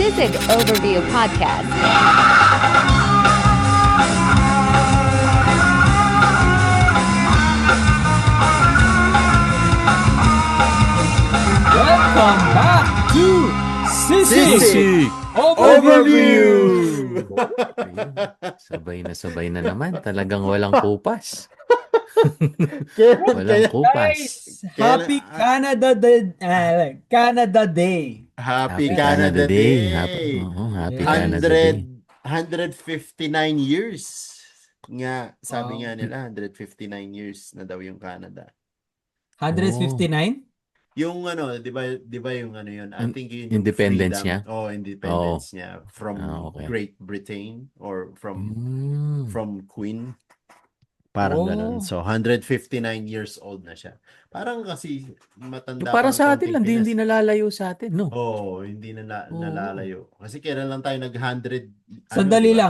Sisig Overview Podcast. Welcome back to Sisig Overview! Ayun. Sabay na naman. Talagang walang kupas. Kaya- Walang kupas. Guys, happy Canada Day. Canada Day. Happy Canada Day! Happy Canada Day. 159 years. Nga, sabi nga nila, 159 years na daw yung Canada. 159? Yung ano, di ba yung ano yun? I think yun yung Independence freedom. niya? Oh, independence niya from okay. Great Britain or Mm. from Queen. Parang ganun. So, 159 years old na siya. Parang kasi matanda Para pang sa atin lang, konting hindi Pinas. nalalayo sa atin, no? Hindi Oo. nalalayo. Kasi kailan lang tayo nag-100.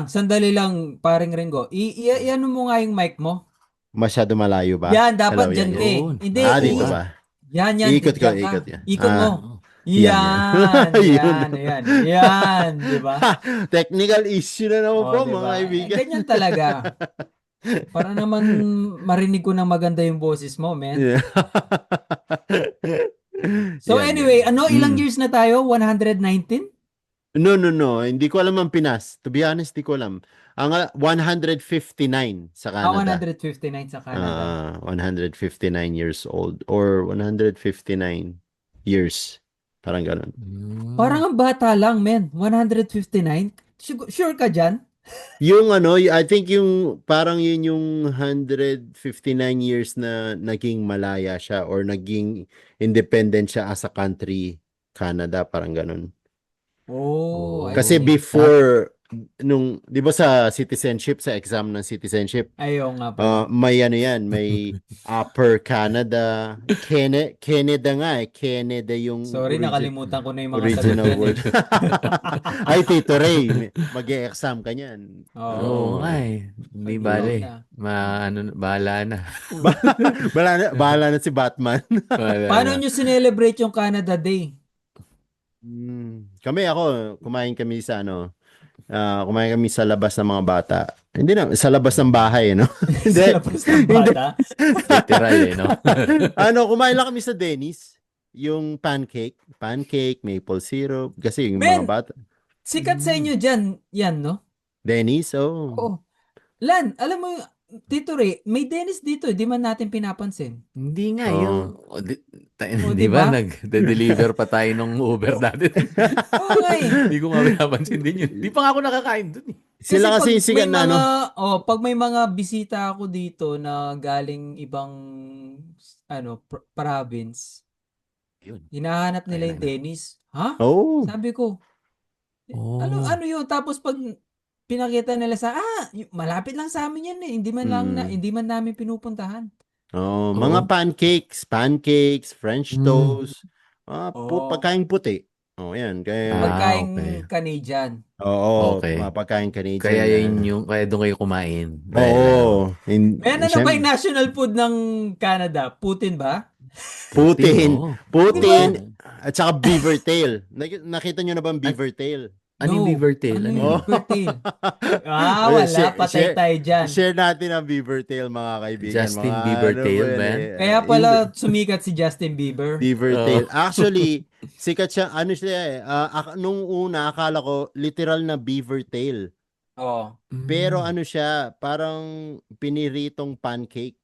Sandali lang, paring Ringo. Iano mo nga yung mic mo? Masyado malayo ba? Yan, dapat Hello, dyan yan. ka eh. Yun. Hindi, Dito ba? Yan, Ikot ko, dyan ka. ikot yan. Ikot mo. Yan. Yan, di ba? Technical issue na naman Oh, po, diba? mga kaibigan. Ganyan talaga. Para naman marinig ko ng maganda yung boses mo, man. Yeah. So Yan, anyway, yan. ilang years na tayo? 119? No. Hindi ko alam ang Pinas. To be honest, di ko alam. Ang 159 sa Canada. 159 sa Canada. 159 years old or 159 years. Parang ganun. Parang ang bata lang, men. 159? Sure ka dyan? Yung ano, I think yung parang yun yung 159 years na naging malaya siya or naging independent siya as a country, Canada, parang ganun. Oh, Kasi before, nung, di ba sa citizenship, sa exam ng citizenship, Ayaw nga pala. may ano yan, may Upper Canada, Canada nga eh, Canada yung Sorry, nakalimutan ko na yung mga original sagot word. yan Ay, Tito Ray, mag-e-exam ka niyan. Oo nga eh. Hindi Pag- bale. na. Bahala na. Bahala na si Batman. Paano nyo sinelebrate yung Canada Day? Ako, kumain kami sa labas ng mga bata. Hindi na, sa labas ng bahay, no? Hindi. Sa labas ng bata? Literal eh, no? Kumain lang kami sa Denny's. Yung pancake, maple syrup. Kasi yung Men! mga bata. Sikat sa inyo dyan, yan, no? Denny's, oh. Oo. Lan, alam mo, Tito Ray, may Dennis dito, di man natin pinapansin. Hindi nga, Oo. yung... Oh, Di diba? ba? Nag-deliver pa tayo nung Uber dati. Oo nga eh. Hindi ko nga pinapansin din yun. Di pa nga ako nakakain dun eh. Sila kasi yung pag sikat may na, ano? pag may mga bisita ako dito na galing ibang province, Yun. hinahanap nila Ayun yung na. Dennis. Ha? Oh. Sabi ko, Oh. ano yun? Tapos pag pinakita nila malapit lang sa amin yan eh. Hindi man namin pinupuntahan. Oh, mga pancakes, French toast, Oo. pagkain puti. Oh, yan. Kaya, Pagkain okay. Canadian. oo, Okay. mga pagkain Canadian. Kaya doon kayo kumain. Oo. May ano ba yung national food ng Canada? Putin ba? Putin. Oo. Putin. At saka beaver tail. Nakita nyo na ba ang beaver tail? Ano yung beaver tail? Ano Ano yung yun? beaver tail? Wala. Patay tayo dyan. Share natin ang beaver tail, mga kaibigan. Justin Mga Bieber tail, ba yan man. eh. Kaya pala sumikat si Justin Bieber. Beaver Oo. tail. Actually, sikat siya. Ano siya eh. Nung una, akala ko, literal na beaver tail. Oo. Pero ano siya, parang piniritong pancake.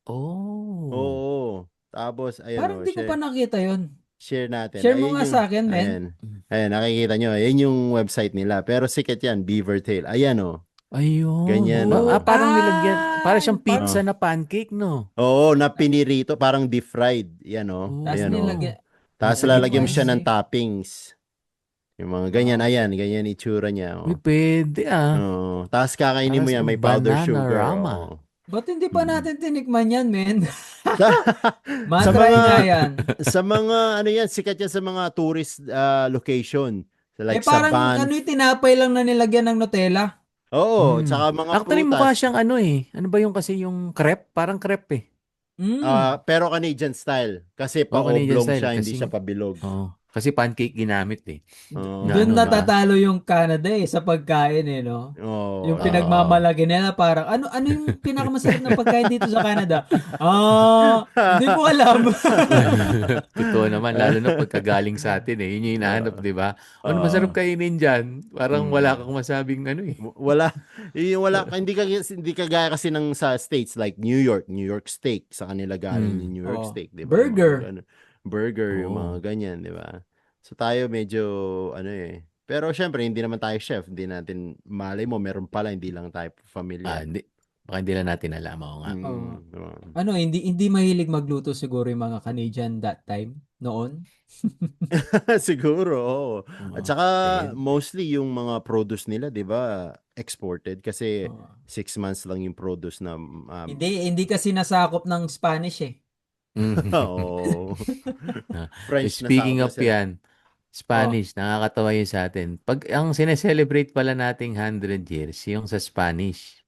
Oh. Oo. Tapos, ayun. Parang di ko pa nakita yun. Share natin. Share mo Ayun nga yung- sa akin, men. Ayan, nakikita nyo. Ayan yung website nila. Pero sikat yan, beaver tail. Ayan o. Ayun. Ganyan, oh. Parang nilagyan. Parang siyang pizza parang- na pancake, no? Oo, na pinirito. Parang deep fried. Yan o. Tapos Ayan o. nilagyan. Tapos Sige, lalagyan mo pwede. siya ng toppings. Yung mga ganyan. Ayan, ganyan itsura niya. Uy, pwede Oo. Tapos kakainin mo Parang yan. May sa powder Bananarama. sugar. Oo. Ba't hindi pa natin tinikman yan, men? Sa, Matry mga- nga yan. sa mga, ano yan, sikat yan sa mga tourist location. Like sa Parang Banff. yung tinapay lang na nilagyan ng Nutella. Oo, Mm. tsaka mga Actually, prutas. mukha siyang ano eh. Ano ba yung kasi yung crepe? Parang crepe eh. Mm. Pero Canadian style. Kasi Canadian pa-oblong style, siya, hindi kasi- siya pabilog. Oh. Kasi pancake ginamit eh. Oo. Na Doon ano, no? natatalo yung Canada sa pagkain no. Oo, Yung Oo. pinagmamalaki nila parang ano yung pinakamasarap na pagkain dito sa Canada? Hindi ko alam. Totoo naman, lalo na pagkagaling sa atin eh. Yun yung hinahanap, di ba? Ano masarap Oo. kainin dyan? Parang wala Mm. kang masabing ano eh. Wala, hindi kagaya kasi ng sa states like New York steak sa kanila galing yung New York Oh, steak, 'di ba? Yung mga burger. ganun. Burger, yung mga Oo. ganyan, 'di ba? So tayo medyo ano eh. Pero syempre hindi naman tayo chef, hindi natin malay mo meron pala hindi lang tayo familiar. Hindi. Baka hindi lang natin alam. Oo nga. Oh. Diba? Hindi mahilig magluto siguro yung mga Canadian that time noon. Siguro. Oo. At Oo. saka Pwede. mostly yung mga produce nila, 'di ba? Exported kasi Oh. 6 months lang yung produce na Hindi kasi nasakop ng Spanish oo. Ah, French na Speaking sakop na of sila. yan, Oh, Spanish, nakakatawa yun sa atin. Pag ang sineselebrate pala nating 100 years, yung sa Spanish.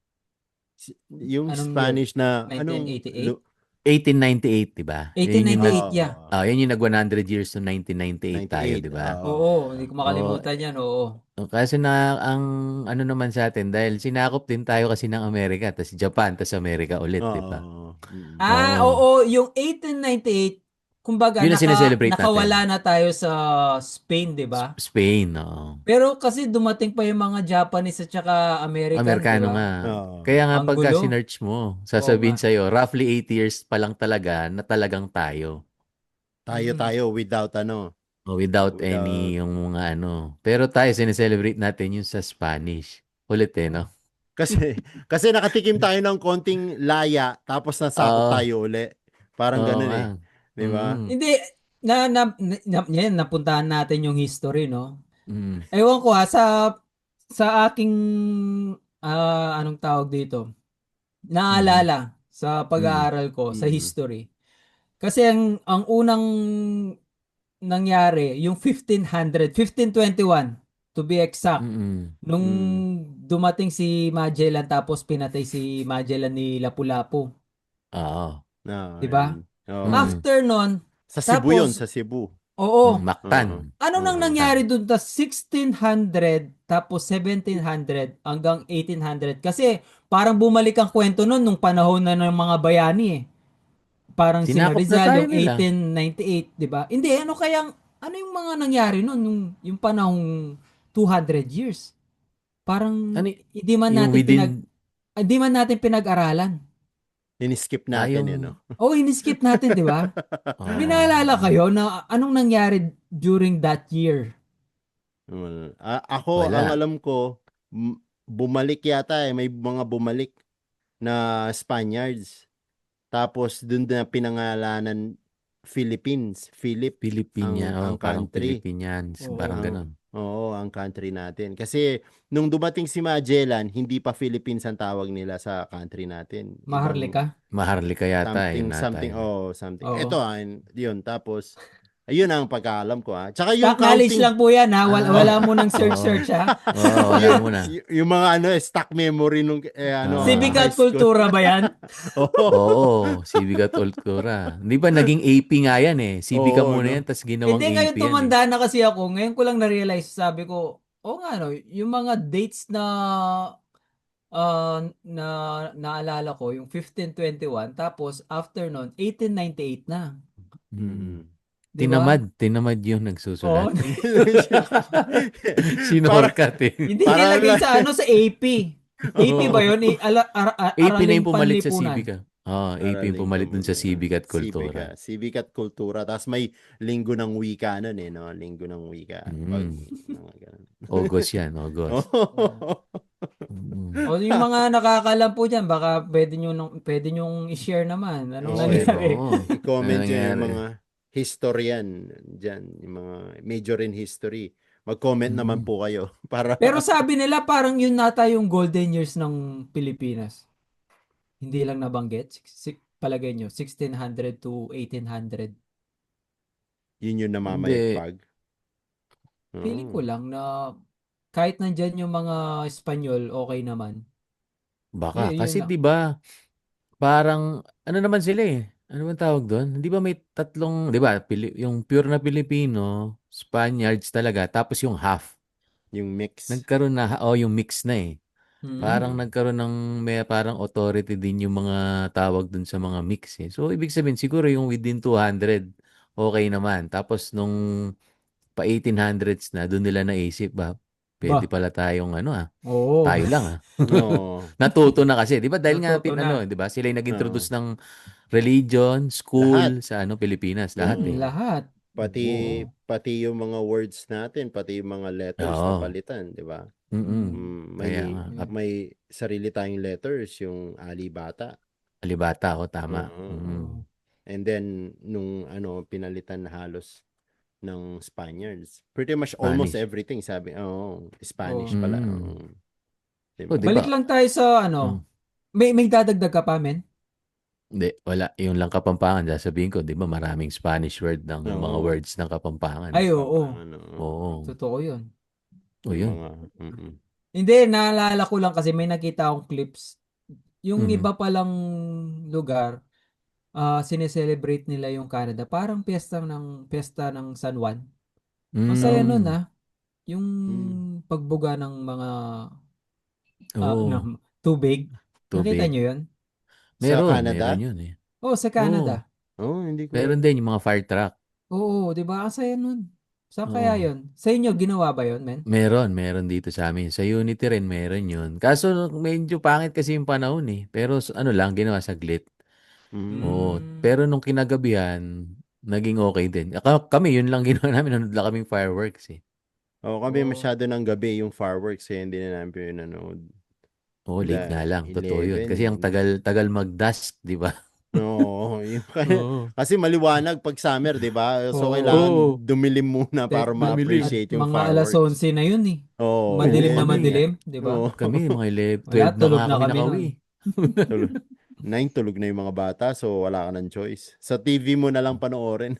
Yung anong year? Spanish na anong 1988? 1898, di ba? Yun yung 1898, yeah. yun yung nag 100 years to 1998 tayo, 98. di ba? Oo, hindi ko Oo. makalimutan yan, oo. Kasi na ang ano naman sa atin dahil sinakop din tayo kasi ng Amerika, tas Japan, tas Amerika ulit, di ba? Oo. Oo. Oo, yung 1898, kumbaga Yun ang sineselebrate natin. nakawala na tayo sa Spain, 'di ba? Spain, oo. Pero kasi dumating pa yung mga Japanese at saka American, 'di Amerikano ba? nga. Oo. Kaya nga Ang pagka gulo. sinearch mo, Oo nga. sasabihin sa'yo, roughly 80 years pa lang talaga na talagang tayo. Mm. Tayo without ano, Without without any yung mga ano. Pero tayo, sineselebrate natin yung sa Spanish. Kulit eh, no? kasi kasi nakatikim tayo ng konting laya tapos nasakop Oo. tayo uli. Parang Oo ganun nga. eh, 'di ba? Mm. Hindi yan, napuntahan natin yung history, no? Mm. Ewan ko sa aking anong tawag dito? Mm. Naalala sa Mm. pag-aaral ko sa Mm. history. Kasi ang unang nangyari, yung 1521 to be exact, Mm. nung Mm. dumating si Magellan tapos pinatay si Magellan ni Lapu-Lapu, Oo. 'di ba? Ayun. Oo. Mm. After nun, Sa Cebu 'yun, tapos sa Cebu. oo, Mactan. Oo. ano nang Oo. nangyari dun sa 1600 tapos 1700 hanggang 1800 kasi parang bumalik ang kwento nun nung panahon na ng mga bayani Parang sina Sinakop na Rizal tayo yung nila. 1898, 'di ba? Hindi ano yung mga nangyari noon yung panahong 200 years? Parang Ano hindi man yung natin within, hindi man natin pinag-aralan. Ini-skip natin 'yun, no? yung, Oh, ini-skip natin, 'di ba? May oh, naalala kayo na anong nangyari during that year? Ako, ang wala. alam ko, bumalik yata may mga bumalik na Spaniards. Tapos dun na pinangalanan Philippines, Philip ang Parang country. Philippines, parang Oo. Ang ganun. Oo, ang country natin. Kasi nung dumating si Magellan, hindi pa Philippines ang tawag nila sa country natin. Ibang Maharlika? Maharlika yata something yun ata something yun. something. Oo. Ito yun tapos ayun ang pagkaalam ko Tsaka yung Stock knowledge counting lang po yan oh, Wala mo nang Oo. search ha. Wala yung, mo na. yung mga stock memory nung Ah, Civic high at school. kultura ba yan? Oo. Oo, Civic at Ultura. Di ba naging AP nga yan eh. Civic Oo, muna no. yan, tapos ginawang Hindi, ngayon AP yan eh. tumanda na kasi ako. Ngayon ko lang na-realize, sabi ko, nga no, yung mga dates na na naalala ko, yung 1521, tapos after nun, 1898 na. Mm. Mm. Di ba? Tinamad yung Oo. nagsusulat. Sinorkat eh. Hindi Para nilagay lang. sa AP. AP ba Oo. yun? AP na Araling yung pumalit sa panlipunan. Civic. AP yung Araling pumalit dun sa Civic at Kultura. Civic at kultura. Tapos may linggo ng wika nun no? Linggo ng wika. Pag, Mm. mga ganun. August yan, August. Oo. Mm. O yung mga nakakaalam po dyan, baka pwede nyong i-share naman. Anong Oo, nangyari? Oo. I-comment Ano nyo yung nangyari? mga historian dyan. Yung mga major in history. Mag-comment naman Mm. po kayo. Para Pero sabi nila parang yun nata yung golden years ng Pilipinas. Hindi lang nabanggit. Palagay nyo, 1600 to 1800. yun yung Hindi. namamayagpag. Feeling ko Oo. lang na kahit nandyan yung mga Espanyol, okay naman. Baka. Yun Kasi lang. 'di ba parang ano naman sila eh. Ano bang tawag doon? Di ba may tatlong, di ba, yung pure na Pilipino, Spaniards talaga, tapos yung half. Yung mix. Nagkaroon na, yung mix na eh. Mm. Parang nagkaroon ng may parang authority din yung mga tawag dun sa mga mix eh. So, ibig sabihin, siguro yung within 200, okay naman. Tapos nung pa 1800s na, doon nila naisip ba, pwede Ba, pala tayong oo. tayo lang Oo. Natuto na kasi, 'di ba? Dahil nga Natuto na. 'di ba? Sila yung Oo. nag-introduce ng religion, Lahat. school sa Pilipinas, lahat Mm, eh. Mm. lahat. Pati Oo. pati yung mga words natin, pati yung mga letters na Oo. palitan, 'di ba? Mm. Mm. May Kaya nga, Yeah. may sarili tayong letters, yung alibata. alibata ako tama. Oo. Mm. Oo. And then nung pinalitan na halos ng Spaniards. Pretty much almost Spanish. everything sabi. Oo, Spanish Oo. pala. Mm. Oo. 'Di Oh, ba? 'di ba? Balik lang tayo sa Mm. may dadagdag ka pa, men? Hindi, wala. Yung lang Kapampangan, sasabihin ko, 'di ba, maraming Spanish word ng mga Oo. words ng Kapampangan Ay, eh. oo. Kapampangan, oo. Oo. Totoo yun. O Yung yun. mga Hindi, naalala ko lang kasi may nakita akong clips. Yung Mhm. iba palang lugar, sineselebrate nila yung Canada. Parang piyesta ng San Juan. Ang saya nun Mm. yung mm. pagbuga ng mga Oo. ng tubig. Nakita Tubig. nyo yun? Sa Meron Canada? yun eh. Oo, sa Oo. Canada. Oh, hindi ko. Meron din yung mga fire truck. Oo, di ba? Ang saya nun. Saan kaya Oo. yun? Sa inyo, ginawa ba yun, men? Meron dito sa amin. Sa Unity rin meron yun. Kaso medyo pangit kasi yung panahon eh. Pero lang, ginawa saglit. Mm. Oo. Mm, Pero nung kinagabihan, naging okay din. Kami, yun lang ginawa namin. Nanood lang kaming fireworks eh. Oh, kami oo. masyado ng gabi yung fireworks kaya hindi na namin pinanood. Oo, late nga lang. Totoo yun. 11. Kasi ang tagal mag-dusk, di ba? Oo, Oo. kasi maliwanag pag summer, 'di ba? So kailangan Oo. Oo. dumilim muna para At Dumilim. ma-appreciate yung mga alas fireworks. 11 na yun eh. Oo, Oo, Madilim na kami. madilim, di ba? oo. Kami, mga 11, Wala, 12 na tulog nga na kami kami nun. nakauwi. Tulog. 9, tulog na yung mga bata, so wala ka ng choice. Sa TV mo na lang panoorin.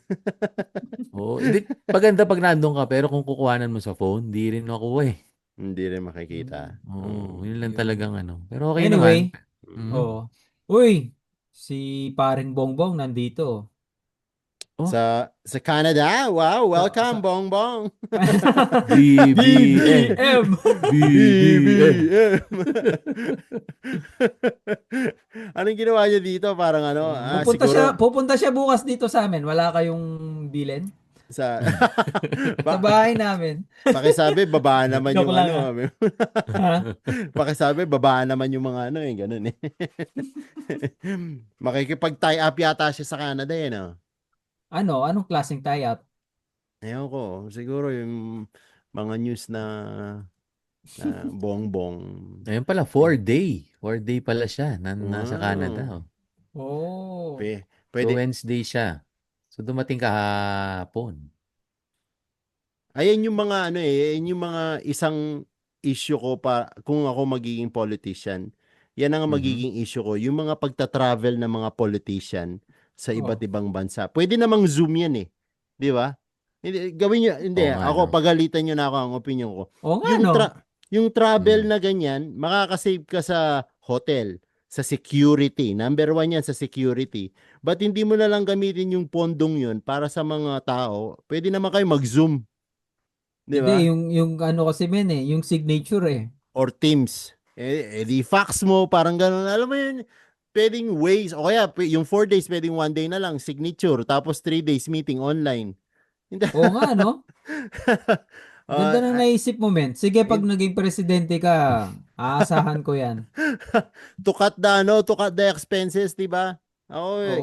Oo, hindi, maganda pag nandun ka, pero kung kukuhanan mo sa phone, di rin makuha eh. Hindi rin makikita. Mm, Oo, yun lang yun. talagang Pero okay naman. Anyway, Mm. Mhm. oo. Uy, si paring Bongbong nandito. Oh, Sa Canada, wow, Sa welcome, Bongbong. BBM. BBM. BBM. BBM. Anong ginawa niyo dito? Parang siguro Pupunta siya bukas dito sa amin. Wala kayong bilin sa sa ba, bahay namin. pakisabi babaan naman Joke yung lang ah. Ha? pakisabi babaan naman yung mga ganun eh. Makikipag-tie up yata siya sa Canada no. Anong klaseng tie-up? Ewan ko, siguro yung mga news na bongbong. Ayun pala, 4-day. 4-day pala siya. Nasa Canada. Wow. Oh. Oh. So, Pwede. Wednesday siya. So, dumating kahapon. Ayan yung mga ayan yung mga isang issue ko pa kung ako magiging politician. Yan ang Mhm. magiging issue ko, yung mga pagta-travel ng mga politician sa iba't Oh. ibang bansa. Pwede namang Zoom yan eh. 'Di ba? Hindi gawin niyo hindi Oo nga, ako no? pagalitan niyo na ako ang opinion ko. Oo nga Yung no. yung travel Mm. na ganyan, makakasave ka sa hotel, sa security. Number one yan sa security. But hindi mo na lang gamitin yung pondong yun para sa mga tao. Pwede naman kayo mag-Zoom. Di Hindi, ba? yung ano kasi men yung signature eh. Or Teams. Di fax mo, parang gano'n. Alam mo yun, pwedeng ways. O kaya, yung 4 days, pwedeng 1 day na lang, signature. Tapos 3 days meeting online. Hindi. Oo nga no. Ganda na Ah, naisip mo men. Sige, pag in- naging presidente ka, aasahan ko yan. to cut the expenses, di ba?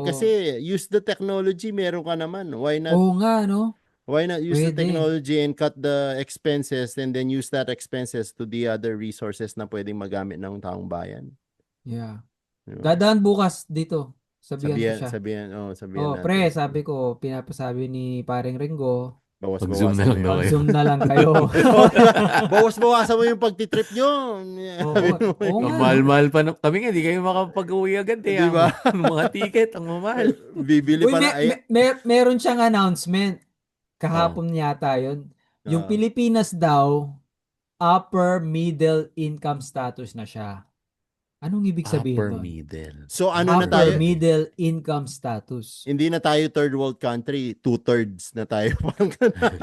Kasi Oo. use the technology, meron ka naman. Oo nga no. Why not use the Pwede. technology and cut the expenses and then use that expenses to the other resources na pwedeng magamit ng taong bayan? Yeah. Di ba? Dadaan bukas dito. Sabihan ko siya. Sabihan Oh, natin. pre, sabi ko, pinapasabi ni paring Ringo, Pag-Zoom na Bawas-bawasan mo lang yun. daw kayo. mag-zoom na lang kayo. Bawas-bawasan mo yung pagtitrip nyo. Oo, Sabi mo oo Ang nga no. mahal-mahal pa. Kami nga, di kayo makapag-uwi agad eh. Di ba? Mga ticket, ang mamahal. Bibili Uy, pa na. meron siyang announcement. Oh. Kahapon yata yun. Yung Ah, Pilipinas daw, upper middle income status na siya. Anong ibig sabihin Upper nun? middle. So ano na Upper tayo? middle income status. Hindi na tayo third world country, two-thirds na tayo. Parang ganun.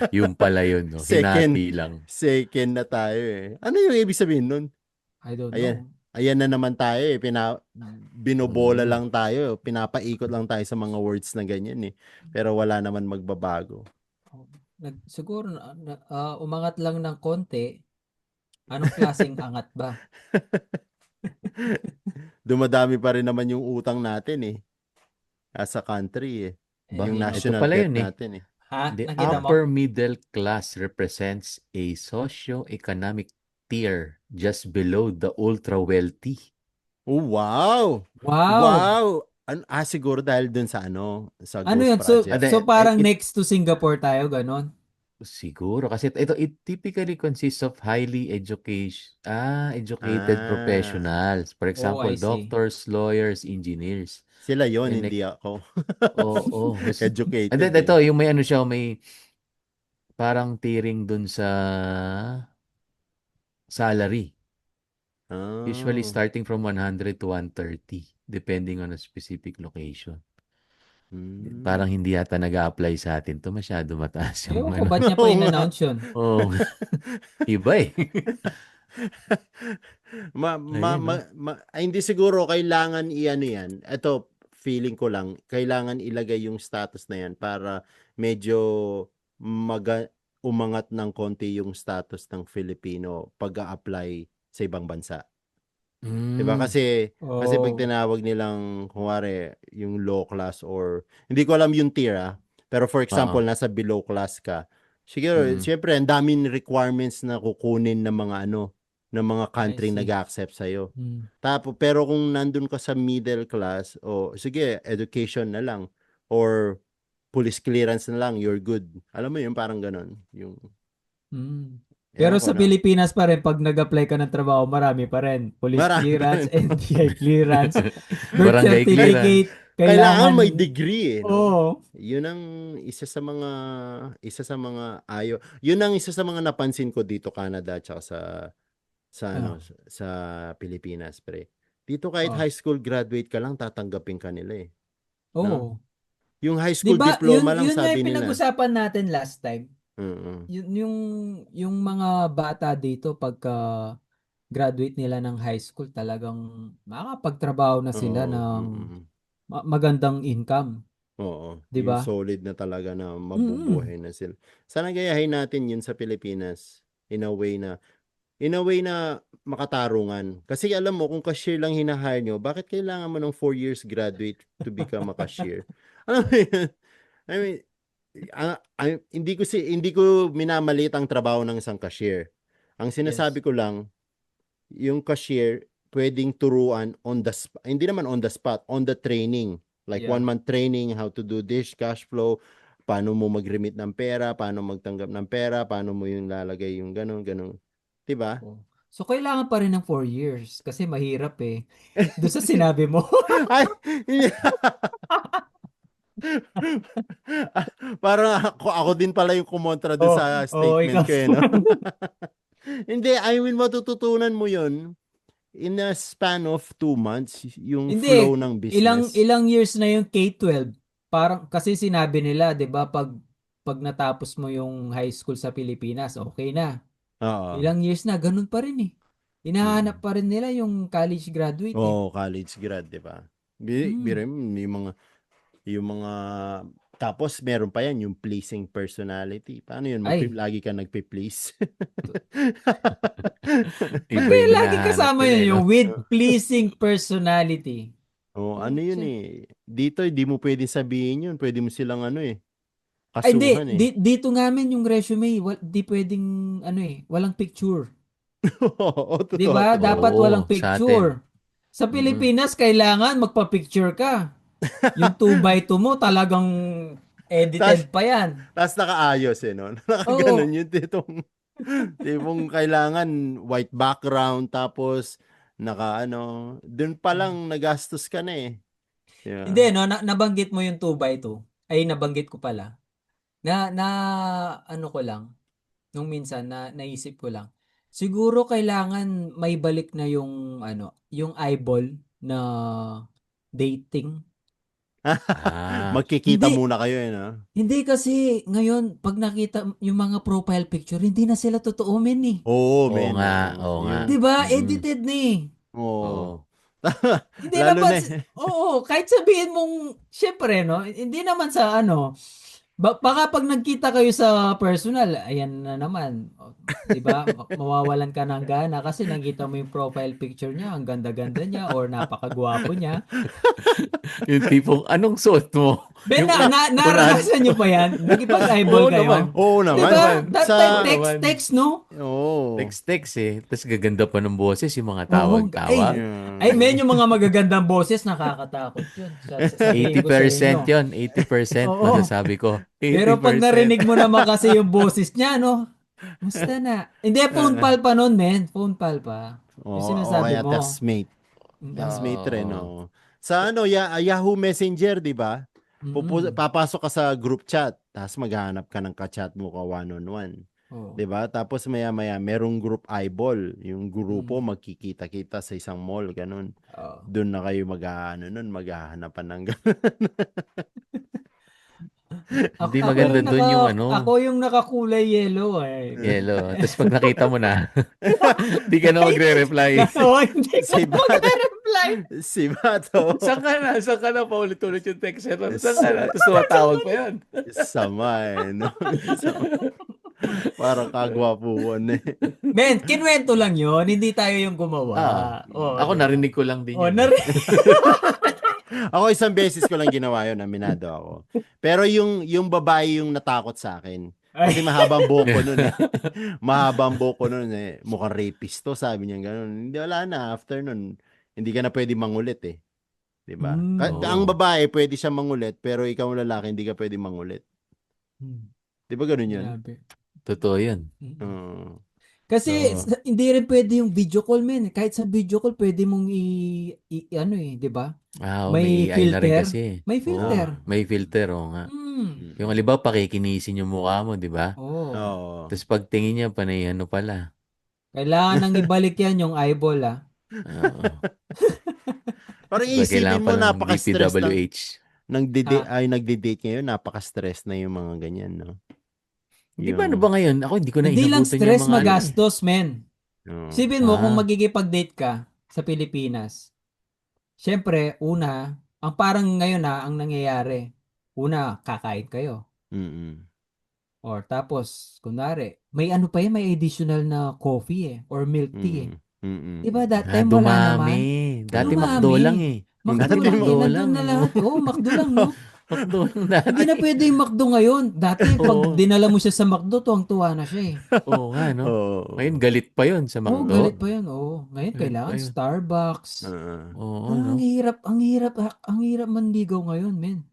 Yung pala yun, no? Second, Hinati lang. second na tayo eh. Ano yung ibig sabihin nun? I don't Ayan. know. Ayan na naman tayo eh. Binobola Mm. lang tayo. Pinapaikot lang tayo sa mga words na ganyan eh. Pero wala naman magbabago. Siguro umangat lang ng konti. Anong klaseng angat ba? Dumadami pa rin naman yung utang natin eh. As a country eh. Yung Ito national pala debt yun eh. natin eh. Ha? The Nakita mo? upper middle class represents a socio-economic tier just below the ultra-wealthy. Oh, wow! Wow! Wow! Siguro dahil dun sa sa Ano Ghost yun? So, Project. so parang next to Singapore tayo, ganon? Siguro kasi it typically consists of educated Ah, professionals. For Oh, example, I see. doctors, lawyers, engineers. sila yon And hindi ako. oo. And Educated then ito, eh. yung may ano siya, may parang tiering dun sa salary. Usually Oh. starting from 100 to 130 depending on a specific location. Parang Hmm. hindi yata nag-a-apply sa atin to, masyado mataas yung Ewan ko, ano. ba't niya pa Oo nga. in-announce yun? Oh, iba eh. Ayun, no? Hindi siguro kailangan iano yan. Ito, feeling ko lang, kailangan ilagay yung status na yan para medyo umangat ng konti yung status ng Filipino pag-a-apply sa ibang bansa. 'Di ba? Mm. Kasi pag Oh, tinawag nilang kunwari yung low class or hindi ko alam yung tier pero for example Oo. nasa below class ka. Siguro Mm. syempre ang daming requirements na kukunin ng mga ng mga I country see. nag-accept sa iyo. Hmm. Pero kung nandun ka sa middle class o sige, education na lang or police clearance na lang, you're good. Alam mo yun, parang ganun. Hmm. Pero Ewan ko sa lang. Pilipinas pa rin, pag nag-apply ka ng trabaho, marami pa rin. Police Marami pa clearance, rin. NBI clearance, birth Barangay clearance. certificate, Kailangan kailangan. may degree no? Oo. Yun ang yun ang isa sa mga napansin ko dito Canada at Ano? sa Pilipinas pre. Dito kahit Oh. high school graduate ka lang tatanggapin ka nila eh. No? Oo. Yung high 'Di school ba? Yun diploma lang yun nga sabi yung nila. pinag-usapan natin last time. Oo. Yung mga bata dito pagka graduate nila ng high school, talagang makakapagtrabaho na sila Oo. ng magandang income, Oo, 'di yung ba? solid na talaga na Mm. mabubuhay na sila. Sana gayahin natin yun sa Pilipinas in a way na makatarungan. Kasi alam mo, kung cashier lang hinahire nyo, bakit kailangan mo ng 4 years graduate to become a cashier? Alam mo yun? I mean, hindi ko minamalit ang trabaho ng isang cashier. Ang Yes. sinasabi ko lang, yung cashier pwedeng turuan on the spot. Hindi naman on the spot, on the training. Like Yeah. 1 month training, how to do this, cash flow, paano mo mag-remit ng pera, paano magtanggap ng pera, paano mo yung lalagay yung ganun, ganun. 'Di ba? Oh. So kailangan pa rin ng 4 years kasi mahirap eh. Doon sa sinabi mo. Ay, parang ako din pala yung kumontra dun Oh, sa oh, statement ikaw. ko no? Hindi, I mean, matututunan mo yun in a span of 2 months, yung Hindi, flow ng ilang business. ilang years na yung K-12. Parang kasi sinabi nila, 'di ba, pag natapos mo yung high school sa Pilipinas, okay na. Oo. Ilang years na ganun pa rin eh. Hinahanap Mm. pa rin nila yung college graduate eh. Oo, college grad, 'di ba? Hmm. Biro mo, yung mga tapos meron pa yan yung pleasing personality. Paano yun? Ay, Lagi ka nagpi-please. Iba may yung lagi hinahanap kasama nila yun eh, no? yung with pleasing personality. Oh, ano yun Putya. eh. Dito, di mo pwedeng sabihin yun. Pwede mo silang Ay, hindi. kasuhan eh. Dito ngamin yung resume, di pwedeng, ano eh, walang picture. Oo, Di totoo, ba? totoo. Dapat walang Oo, sa atin. picture. Sa Mm-mm. Pilipinas, kailangan magpa-picture ka. Yung 2x2 mo talagang Tapos, edited pa yan. nakaayos eh, no? Nakaganon Oo. yun, tipong kailangan white background, tapos dun pa lang nagastos ka na eh. Hindi, Yeah. no, nabanggit mo yung 2x2. Ay, nabanggit ko pala. Ano ko lang, nung minsan, naisip ko lang. Siguro kailangan may balik na yung yung eyeball na dating. Magkikita Hindi, muna kayo no? hindi kasi ngayon pag nakita yung mga profile picture, hindi na sila totoo men eh. Oo, Oo men. nga, Oo. oo nga. Yung, 'Di ba? Mm. Edited na eh. oo. Oo. Hindi Lalo naman, na eh. oo, kahit sabihin mong, syempre, no, hindi naman sa baka pag nagkita kayo sa personal, ayan na naman, 'di ba? Mawawalan ka ng gana kasi nakita mo yung profile picture niya, ang ganda-ganda niya or napakagwapo niya. Yung tipong, anong suot mo? Ben, Yung unahan. naranasan niyo pa yan? Nagipag-eyeball Oo kayo? naman. Oo 'Di naman. ba? Naman. That Sa, time, Oo naman. text, no? oo. Text-text eh. Tapos gaganda pa ng boses, yung mga Oo, tawag-tawag. ay, Yeah. men, yung mga magagandang boses, nakakatakot yun. Sabihin ko sa 80% inyo. yon, 80% Oo. masasabi ko. Pero pag 80%. narinig mo naman kasi yung boses niya, no? Musta na? Hindi, phone pal pa nun, men. Phone pal pa. Yung O sinasabi kaya mo. textmate. Oo. Textmate rin, Oo. no? Sa Yahoo Messenger, di ba? Mm-mm. Papasok ka sa group chat, tapos maghahanap ka ng ka-chat mo ka one-on-one. Oo. 'Di ba? Tapos maya-maya merong group eyeball, yung grupo Mm. magkikita-kita sa isang mall, ganun. Oo. Doon na kayo maghahanapan ng Ako, Hindi ako maganda yung dun yung ano, ako yung nakakulay yellow eh. yellow. Tapos pag nakita mo na, di ka na magre-reply. Oo, hindi ka si na Bato. magre-reply. Si Bato. Saan ka na? Saan ka na? Paulit-ulit yung text. Saan ka na? Sa- Tapos tumatawag pa yan. Sama eh, no? Sama. Parang kagwapuan eh. Men, kinwento lang yon, hindi tayo yung gumawa. Oo, Ako diba? narinig ko lang din Oo, yun. Ako isang beses ko lang ginawa yun, aminado ako. Pero yung babae yung natakot sa akin. Kasi mahabang buhok ko nun eh. Mahabang buhok ko nun eh. Mukhang rapist to, sabi niya ganun. Hindi, wala na. After nun, hindi ka na pwede mangulit eh. 'Di ba? Ang Oo. babae pwede siya mangulit, pero ikaw ang lalaki hindi ka pwede mangulit. 'Di ba ganun 'yun? Grabe. Totoo yun. Oo. Kasi So, hindi rin pwede yung video call, men. Kahit sa video call pwede mong ano eh, 'di ba? may May AI na rin filter. kasi. May Oo, filter. may filter, oo nga. Mm. Yung halimbawa, pakikinisin yung mukha mo, di ba? Oh. Oo. Tapos pagtingin niya, panay ano pala. Kailangan nang ibalik yan yung eyeball, ah. Oo. Parang Diba, kailangan isipin mo palang napaka-stress DPWH. Ah, nagde-date ngayon, napaka-stress na yung mga ganyan, no? Di ba ano ba Yung ngayon? Ako hindi ko na hindi lang inabutan yung stress, mga ano eh. magastos, men. oo. Sipin mo kung Ah, magigipag-date ka sa Pilipinas. Siyempre, una, ang parang ngayon ang nangyayari. Una, kakain kayo. Mm. Or tapos, kunwari, may ano pa yan, may additional na coffee eh, or milk tea eh. Mm. Mm. Diba that time wala dumami. naman? Dati McDo Dumami. lang eh. McDo Dati lang eh, McDo lang. nandun na lahat. Oo, McDo lang, no? McDo lang Hindi na dati. pwede yung McDo ngayon. Dati, pag Oo. dinala mo siya sa McDo, tuwang-tuwa na siya eh. Oo nga, no? Ngayon, Oo. galit pa yun sa Oo, galit McDo. pa yun. Oo, ngayon Galit pa kailangan yun. Starbucks. Oo, Ah, no? ang hirap manligaw ngayon, men.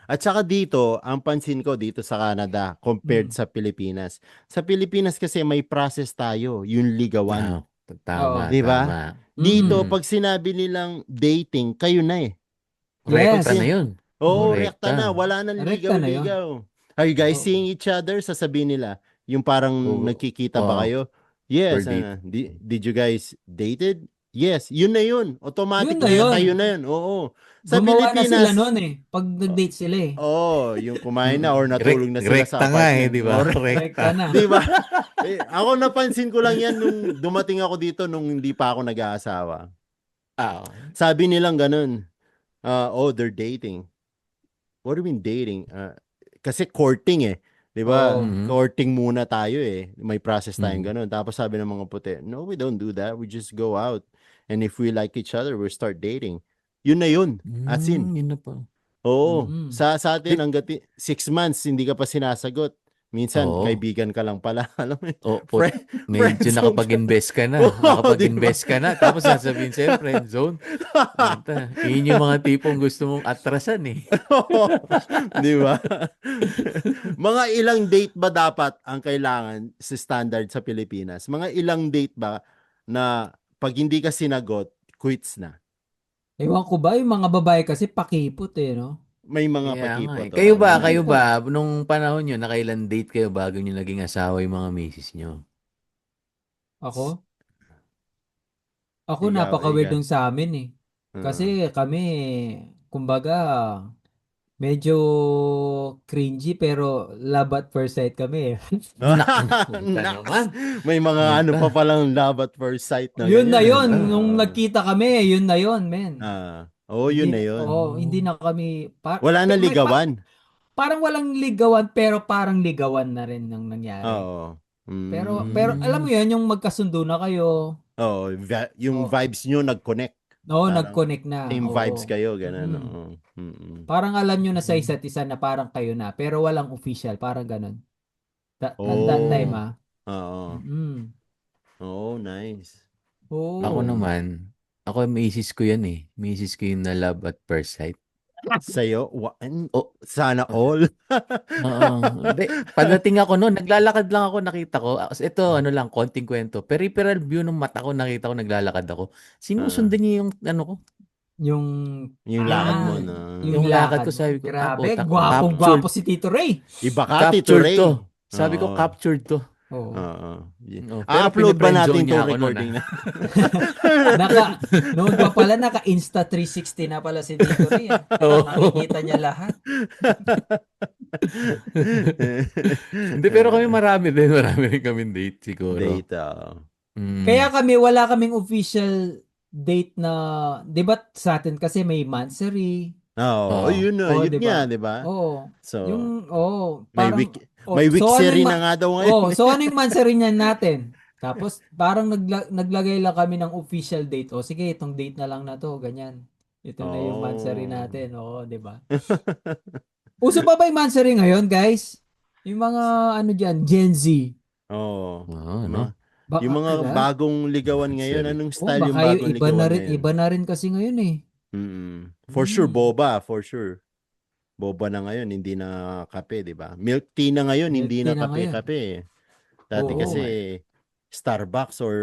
At saka dito, ang pansin ko dito sa Canada compared Mm. sa Pilipinas. Sa Pilipinas kasi may process tayo, yung ligawan. Ah, tama, Oo. Di ba? tama. Dito, Mm. Mm. pag sinabi nilang dating, kayo na eh. Rekta Yes. na yun. Oo, rekta na. Rekta. Wala nang Rekta na yun. ligaw-ligaw. Are you guys Oo. seeing each other? Sasabihin nila. Yung parang Oo. nagkikita ba kayo? Yes. Per date. Did you guys dated? Yes. Yun na yun. Automatic Yun na na yun. kayo na yun. Oo. Sa Gumawa na sila Pilipinas, noon eh. Pag nag-date sila eh. oo, yung kumain na or Mm. natulog na sila sa Rekta nga eh, apartment. di ba? Or, Rekta na. di ba? Ako napansin ko lang yan nung dumating ako dito nung hindi pa ako nag-aasawa. Ah, Sabi nilang ganun, they're dating. What do you mean dating? Kasi courting eh. 'Di ba? Oo. Mhm. Courting muna tayo eh. May process tayong Mhm. ganun. Tapos sabi ng mga puti, no, we don't do that. We just go out. And if we like each other, we start dating. Yun na yun. As in. yun na pa. Oo. Mm. Sa atin, hanggat 6 months, hindi ka pa sinasagot. Minsan, Oo. kaibigan ka lang pala. Alam mo yun? O, medyo friend zone nakapag-invest ka na. Oo, Nakapag-invest ka na. Tapos sasabihin sa'yo, friend zone. Ata, yun yung mga tipong gusto mong atrasan eh. Di ba? Mga ilang date ba dapat ang kailangan sa standard sa Pilipinas? Mga ilang date ba na pag hindi ka sinagot, quits na? Ewan ko ba, yung mga babae kasi pakipot eh, no? May mga Kaya nga pakipot. eh. Kayo ba, May- kayo ba, nung panahon nyo, nakailan date kayo bago nyo naging asawa yung mga misis nyo? Ako? Ako Ikaw, napaka-weird ikaw. nung sa amin eh. Oo. Kasi kami, kumbaga, medyo cringy pero love at first sight kami eh. Puta naman. Naks! May mga ano pa Puta. palang love at first sight na Yun na ganyan. yun, Ano? nung nagkita kami, yun na yun, men. Yun na yun. Hindi na kami, Wala na ligawan. parang walang ligawan pero parang ligawan na rin ang nangyari. Oo. Pero alam mo yun, yung magkasundo na kayo, Oo, yung o, vibes nyo nag-connect. no, Parang nag-connect na, same vibes oo. kayo, ganun. Mm. Oo. Mm-mm. Parang alam nyo na sa isa't isa na parang kayo na, pero walang official, parang ganun. That time Oh, ah. oo. Mm. Oh, nice. Ako Oo. Mm. naman, ako misis ko yan eh. Misis ko yung na love at first sight. Sa'yo, Oh, sana all. oo. Hindi, pagdating ako noon, naglalakad lang ako, nakita ko. Ito, ano lang, konting kwento. Peripheral view ng mata ko, nakita ko, naglalakad ako. Ah, Sinusundan niya yung, ano ko, Yung, yung lakad mo na. yung yung lakad lakad ko, mo. sabi ko, Grabe, puta, gwapong-gwapo captured, si Tito Ray. Iba ka, Tito captured Ray. to. Sabi ko, Oo. captured to. Oo. Oo. Oh, pero Upload ba piniprend-zone natin niya tong ako noon, recording na? Noon pa pala, naka-Insta 360 na pala si Tito Ray. Oo. Nakikita niya lahat. Hindi, pero kami marami din. Marami rin kami date siguro. Data. Kaya kami, wala kaming official date na, di ba sa atin kasi may monthsary. Oo, Oo. yun na, Oo, yun di nga, ba? di ba? Oo. So, may Parang, week may so ano weeksery yung, na nga daw ngayon. so ano yung monthsary niyan natin? Tapos, parang naglagay lang kami ng official date. O, sige, itong date na lang na to, ganyan. Ito na yung monthsary Oh. natin. Oo, di ba? Uso pa ba yung monthsary ngayon, guys? Yung mga, ano dyan, Gen Z. Oo. Oo, no? Yung Baka, mga diba? bagong ligawan ngayon, Monthsary. anong Oh, style yung baka yung bagong ligawan ngayon? iba na rin kasi ngayon eh. For sure, Mm. boba, for sure. Boba na ngayon, hindi na kape, di ba? Milk tea na ngayon, Milk hindi tea na na ngayon. kape-kape. Dati Oo. kasi, Oo nga eh. Starbucks or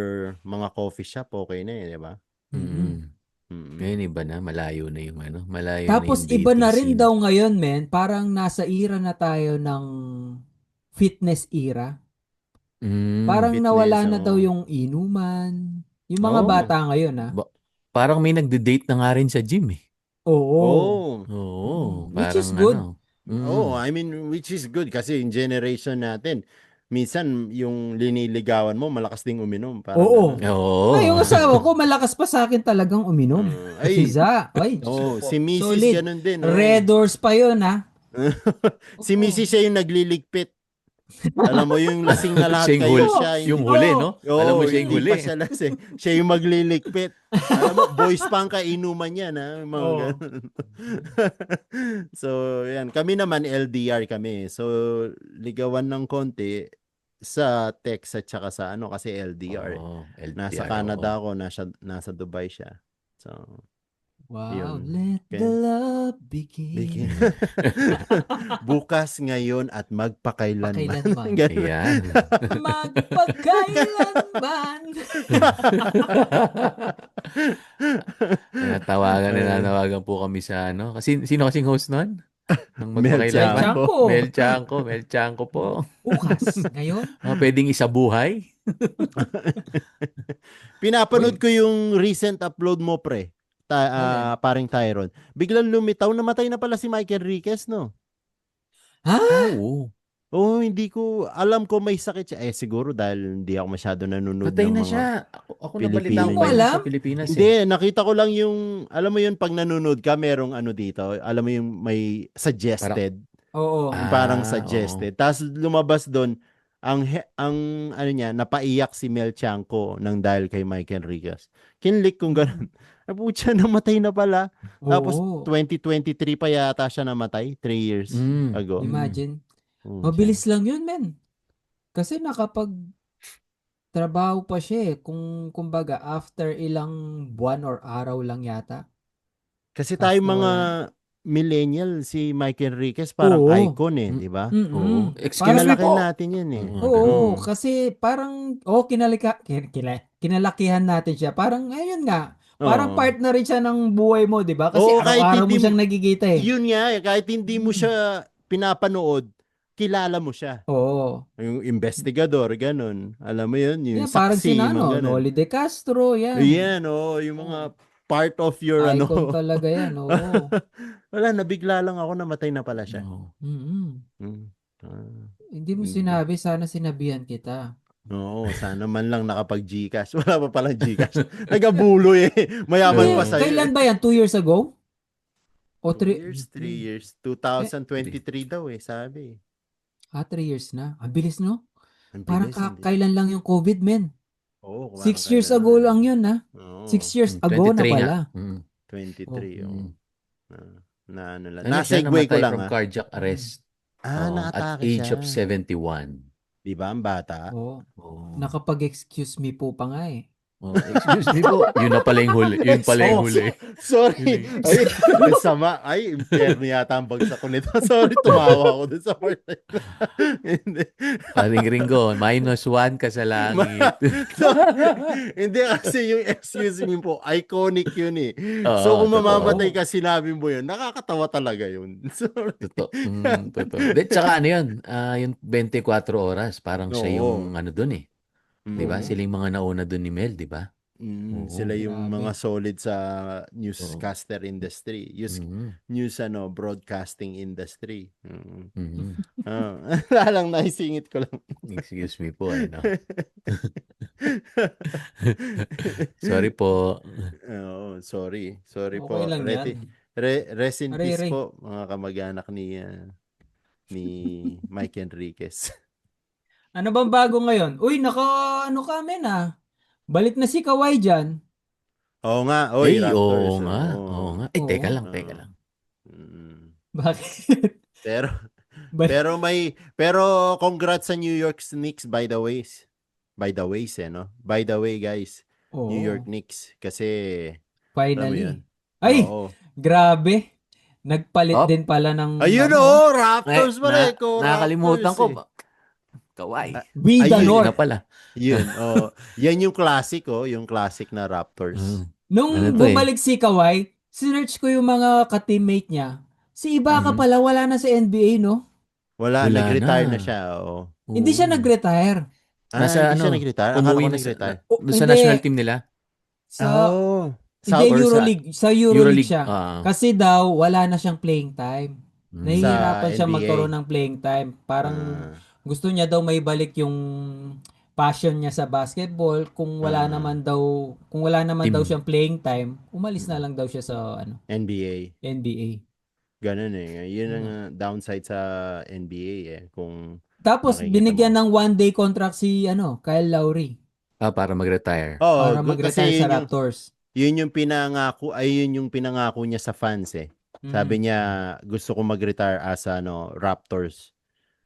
mga coffee shop, okay na di ba? Mm-mm. Ngayon iba na, malayo na yung ano, malayo na Tapos yung iba dating na rin scene. daw ngayon, men. Parang nasa era na tayo ng fitness era. Parang Fitness, nawala na daw oo. yung inuman. Yung mga Oo. bata ngayon, ha? Parang may nagde-date na nga rin sa gym eh. Oo. Oo. Oo, Which is parang good. ano. Oo, I mean, which is good kasi yung generation natin, minsan yung liniligawan mo, malakas ding uminom, parang Oo. ganun. Oo. Yung asawa ko, malakas pa sa akin talagang uminom. Si Ay, Za. Ay, Diyos ko po. si Mrs. Solid. ganun din, Red doors pa yun, ha? Si Oo. Mrs. siya yung nagliligpit. Alam mo, yung lasing na lahat Siya yung kayo, huli, siya yung hindi. huli, Oo. no? Alam mo Oo, siya yung hindi huli. pa siya lasing. Siya yung magliligpit. Alam mo, boys pa ang kainuman yan, ha? Mga Oo. ganun. So, yan. Kami naman, LDR kami. So, ligawan ng konti sa text at saka sa ano, kasi LDR. Oo, Nasa LDR, oo. Canada ako, nasa Dubai siya. So, Wow, yun. let the Okay. love begin. Bukas, ngayon, at magpakailanman. Pakailanman. Ganun. Ayan. Magpakailanman. Nanawagan po kami sa ano. Kasi sino kasing host nun? Nang Mel magpakailanman? Chanco. Mel Chanco po. Bukas, ngayon. Pwedeng isabuhay? Pinapanood ko yung recent upload mo, pre. Alin? Paring Tyron. Biglang lumitaw, namatay na pala si Mike Enriquez, no? Ha? Oo. Oo, hindi ko, alam ko may sakit siya. Siguro dahil hindi ako masyado nanonood Patay ng na mga siya. Ako Pilipino nabalita ko Hindi mo ngayon alam? sa Pilipinas eh. Hindi, nakita ko lang yung, alam mo yun, pag nanonood ka, merong ano dito, alam mo yung may suggested. Oo. Parang Oo. suggested. Tapos lumabas doon, ang ano niya, napaiyak si Mel Chanco nang dahil kay Mike Enriquez. Kinlik kong ganun. Putya, namatay na pala. Tapos Oo. 2023 pa yata siya namatay, 3 years ago. Imagine. Siya. Mabilis lang yun, men. Kasi trabaho pa siya eh. Kumbaga, after ilang buwan or araw lang yata. Kasi Tapos tayo mga nawala. millennial, si Mike Enriquez parang Oo. icon eh, di ba? Oo. Mm-mm. Excuse me Kinalaki po. natin yun eh. Oo, Mm. kasi parang, kinalakihan natin siya. Parang, ayun nga, parang Oo. part na rin siya ng buhay mo, di ba? Kasi Oo, kahit araw-araw mo hindi, siyang nagigita eh. yun nga eh, kahit hindi mo siya pinapanood, kilala mo siya. Oo. Yung investigador, ganun. Alam mo yun, yung Yeah, parang saksi, sina mga ganun. Noli De Castro, yan. Yan, yung mga part of your Icon talaga yan, oo. Wala, nabigla lang ako, namatay na pala siya. Oo. Mm. Mm. Ah, Hindi mo hindi. sinabi, sana sinabihan kita. Oo, sana man lang nakapag-Gcash. Wala pa palang Gcash. Nagabulo Mayaman pa Oo. sa'yo Kailan ba yan? 2 years ago? O 2 3? years, 3 years. 2023 daw sabi. 3 years na. Ang bilis, no? Ang Parang bilis, hindi. kailan lang yung COVID, men. Oo, 6 parang years kailan ago na. lang yun, ha? Oo, 6 years Mm, ago na 23 nga. pala. Mm. 23. Oo. Mm. Na ano lang. Ano siya, Na-segue ko namatay lang from cardiac arrest. Oo, at naatake age siya. of 71. Di ba, ang bata? Oo. Oo. Nakapag-excuse me po pa nga eh. Oh, excuse me po. Yun na pala yung huli. Yun pala yung huli. Sorry. Ay, ang sama. Ay, impyerno yata ang bagsak ko nito. Sorry, tumawa ako dun sa part na yun. Hindi. Paring Ringo, -1 ka sa langit. Hindi kasi yung excuse me po, iconic yun eh. Oo, So kung totoo. mamamatay ka, sinabi mo yun, nakakatawa talaga yun. Sorry. Totoo. Totoo. De, tsaka ano yun? Yung 24 oras, parang siya Oo. yung ano dun eh. Di ba? Oo. Sila yung mga nauna dun ni Mel, di ba? Sila Oo. yung Grabe. mga solid sa Oo. newscaster industry. Mhm. News broadcasting industry. Mhm. Wala lang, naisingit ko lang. Excuse me po, ano. Sorry po. Oo, sorry. Sorry Okay po. lang yan. Rest in Aray, peace aray. po, mga kamag-anak ni Mike Enriquez. Ano bang bago ngayon? Uy, ano ka, men ah. Balik na si Kawhi dyan. Oo nga, oy, Raptors. Oo nga. Oo nga. Teka Oo. lang, teka lang. Mm. Bakit? Pero Balik. pero congrats sa New York Knicks by the ways. By the ways, no? By the way, guys. New York Oo. Knicks kasi alam mo 'yun. Finally. Ay, Oo. grabe. Nagpalit Op. din pala ng Ayun Raptors pala Nakalimutan Raptors ko. eh. Kawai. We the Ayun. Yun na North. pala. Yun, yan yung classic yung classic na Raptors. Nung Ano to eh? bumalik si Kawhi, sinearch ko yung mga ka-teammate niya. Si Ibaka Mhm. pala wala na sa NBA, no? Wala, Wala nag-retire na na. siya, oo. Hindi siya Oo. nag-retire. Nasa Hindi siya ano, nag-retire. Akala umuwi ko na nag-retire. doon sa Hindi. national team nila. Sa, hindi, South Or sa Euroleague. Sa Euroleague Euroleague. siya. Kasi daw, wala na siyang playing time. sa Nahihirapan siya NBA. magkaroon ng playing time. Parang Ah, gusto niya daw may balik yung passion niya sa basketball. ah, Kung wala naman daw Team. siyang playing time, umalis na lang daw siya sa NBA. NBA. Ganun Yun ang Hmm. downside sa NBA Kung Tapos makikita binigyan mo. ng one-day contract si Kyle Lowry Para mag-retire. Oo, para kasi mag-retire sa Raptors. yun yung pinangako niya sa fans Sabi Mm. niya, gusto ko mag-retire as Raptors.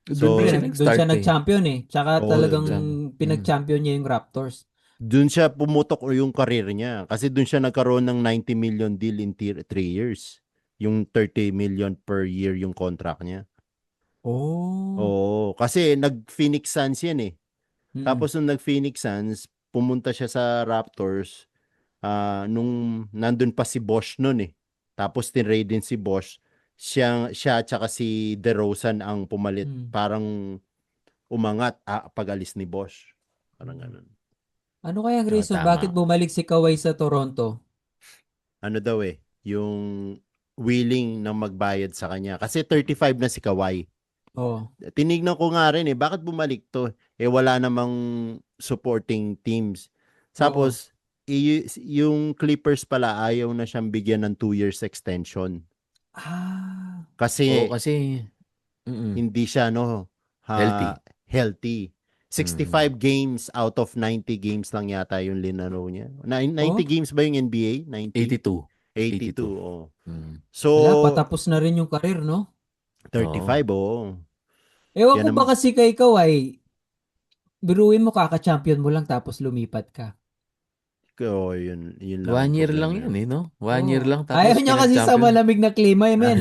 Doon pa Siyempre, So, siya doon nag-start siya eh. nag-champion eh. Tsaka talagang Mm. pinag-champion niya yung Raptors. dun siya pumutok yung career niya. Kasi dun siya nagkaroon ng 90 million deal in 3 years. Yung 30 million per year yung contract niya. Oh. Oo, kasi nag-Phoenix Suns yan Mm. Tapos nung nag-Phoenix Suns, pumunta siya sa Raptors nung nandun pa si Bosh nun Tapos tinrade din si Bosh. Siya tsaka si DeRozan ang pumalit. Mm. Parang umangat pag-alis ni Bosh. Parang Mm. ganun. Ano kaya ang Oh, reason bakit tama. bumalik si Kawhi sa Toronto? Ano daw yung willing na magbayad sa kanya. Kasi 35 na si Kawhi. Oh. Tinignan ko nga rin bakit bumalik to? Wala namang supporting teams. Oo. Tapos, yung Clippers pala ayaw na siyang bigyan ng 2 years extension. Ah. Kasi kasi hindi siya healthy. healthy. 65 games out of 90 games lang yata yung linaro niya. 90 Oh. games ba yung NBA? 90? 82. 82, So, Wala, patapos na rin yung karir, no? 35, Ewan Yan ko ba naman. kasi kay Kawhi, biruin mo kaka-champion mo lang tapos lumipat ka. Yun lang 1 ang year lang problema. yun no? 1 year Oo. lang Ayaw tapos niya kasi sa pinag-champion. malamig na klima, men.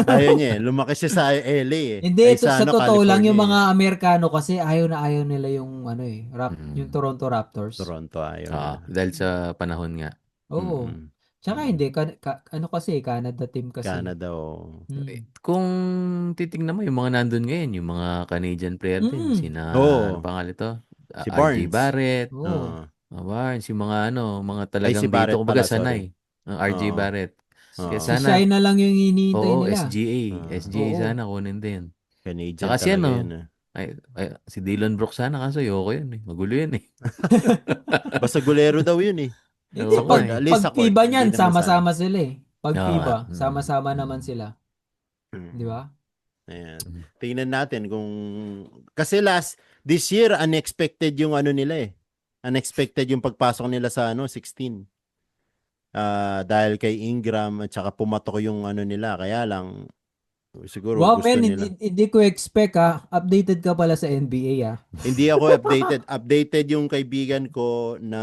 Ayaw niya Lumaki siya sa LA Hindi, Ay, ito, sa sa totoo lang, California yung mga Amerikano kasi ayaw na ayaw nila yung yung Mm. Toronto Raptors. Toronto ayaw nila. Dahil sa panahon nga. Oo. Mm-mm. Tsaka hindi, ano kasi, Canada team kasi. Canada, oh. Kung titingnan mo yung mga nandun ngayon, yung mga Canadian player din, ano Oo, pangalan ito? si RJ Barnes. Barrett, Oo. Oo. Barnes, yung mga Ay, si talagang dito, Barrett kumbaga pala, sorry. sanay. RJ Oo. Barrett. Kaya Oo. Si sana, Shai na lang yung hinihintay oo, nila. SGA Oo. sana kunin din. Canadian Tsaka si talaga yun. si Dylan Brooks sana, kaso ayoko yun eh. Magulo yun eh. Basta golero daw yun eh. Hindi, Oo Sa nga court, eh. at least pag sa court, FIBA hindi niyan, naman sa ano. sama-sama sila eh. Pag Oo nga. FIBA, sama-sama naman sila. Di Mm. ba? Ayan. Mm. Tingnan natin kung... Kasi this year, unexpected yung ano nila eh. Unexpected yung pagpasok nila sa 16. Dahil kay Ingram at saka pumatok yung ano nila. Kaya lang, siguro Wow, gusto man, nila. hindi ko expect Updated ka pala sa NBA Hindi ako updated. Updated yung kaibigan ko na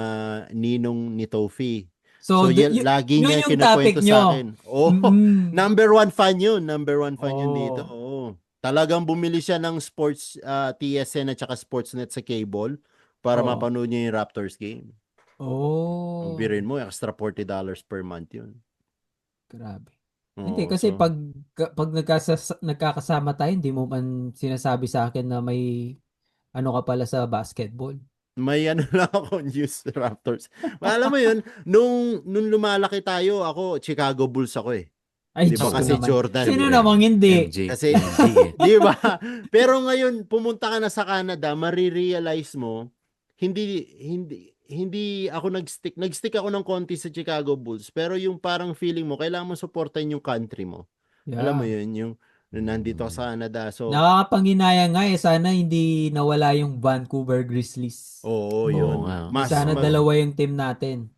ninong ni Tofi. So, Lagi yun niya yung topic kinakwento sa nyo. akin. Oh, Mm-mm. number one fan yun. Number one fan yun dito. Oh. Oh. Talagang bumili siya ng sports TSN at saka Sportsnet sa cable para Oh. mapanood niya yung Raptors game. Oh. Birin mo, extra $40 per month yun. Grabe. Hindi, Oo, kasi so, pag nagkakasama tayo, hindi mo man sinasabi sa akin na may ano ka pala sa basketball. may ano lang ako news Raptors. Alam mo yun, nung lumalaki tayo, ako Chicago Bulls ako eh. Ay, Di ba Diyos ko kasi naman. Jordan? Sino Siyempre, namang hindi? Kasi, MJ eh. di ba? Pero ngayon, pumunta ka na sa Canada, marirealize mo, hindi ako nag-stick. Nag-stick ako ng konti sa Chicago Bulls, pero yung parang feeling mo, kailangan mo supportan yung country mo. Alam mo Yeah. yun, yung nandito ka sa Canada. So, Nakakapanginaya nga sana hindi nawala yung Vancouver Grizzlies. oo, Oo yun. nga. Sana dalawa yung team natin.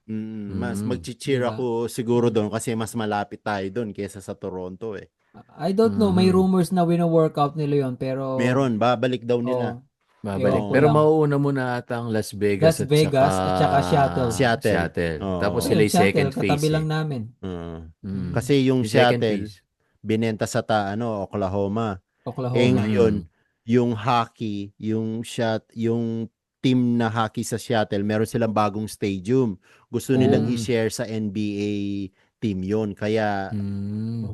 Mas Mm. mag-cheer Diba? ako siguro doon kasi mas malapit tayo doon kaysa sa Toronto eh. I don't know, may Mhm. rumors na wino-workout nila yon pero Meron, babalik daw nila. Babalik. ewan ko Pero lang. mauuna muna ata ang Las Vegas Las at saka Vegas at saka Seattle. Seattle. Tapos Oo. sila Ayun, yung second Seattle, katabi phase lang eh. namin. Mm. Kasi yung Yung second Seattle, phase. binenta sa Oklahoma. Oklahoma. Ngayon, yung hockey, yung team na hockey sa Seattle, meron silang bagong stadium. Gusto nilang i-share sa NBA team yon. Kaya,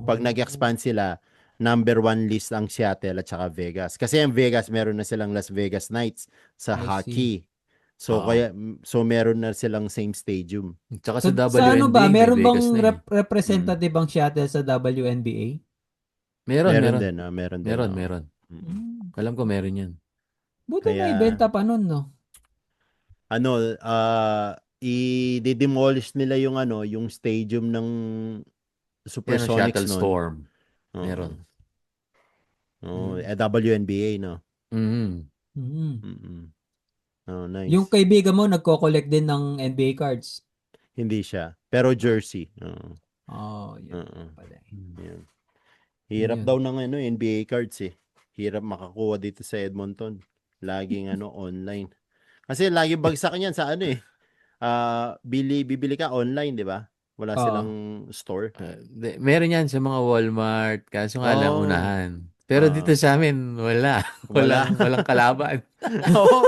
pag nag-expand sila, number one list ang Seattle at saka Vegas. Kasi ang Vegas, meron na silang Las Vegas Knights sa I see. hockey. So, meron na silang same stadium. Tsaka So, sa sa ano ba, WNBA, may meron bang Vegas na eh. representative ang Seattle sa WNBA? Meron. din. Meron din. Meron. Mm. Alam ko meron yan. Buti Kaya, na ibenta pa nun, no? i-demolish nila yung stadium ng Yan ang Supersonics Shuttle noon. Storm. Oo. Meron. WNBA, no? Mhm. Mm. Oh, nice. Yung kaibigan mo, nagko-collect din ng NBA cards. Hindi siya. Pero jersey. Yun pala. Yan. Hirap Yun. daw ng NBA cards eh. Hirap makakuha dito sa Edmonton. Laging online. Kasi lagi bagsak niyan sa bibili ka online, di ba? Wala silang store. Meron yan sa mga Walmart, kaso nga lang Oh. unahan. Pero dito sa amin, wala. Walang kalaban. Oo.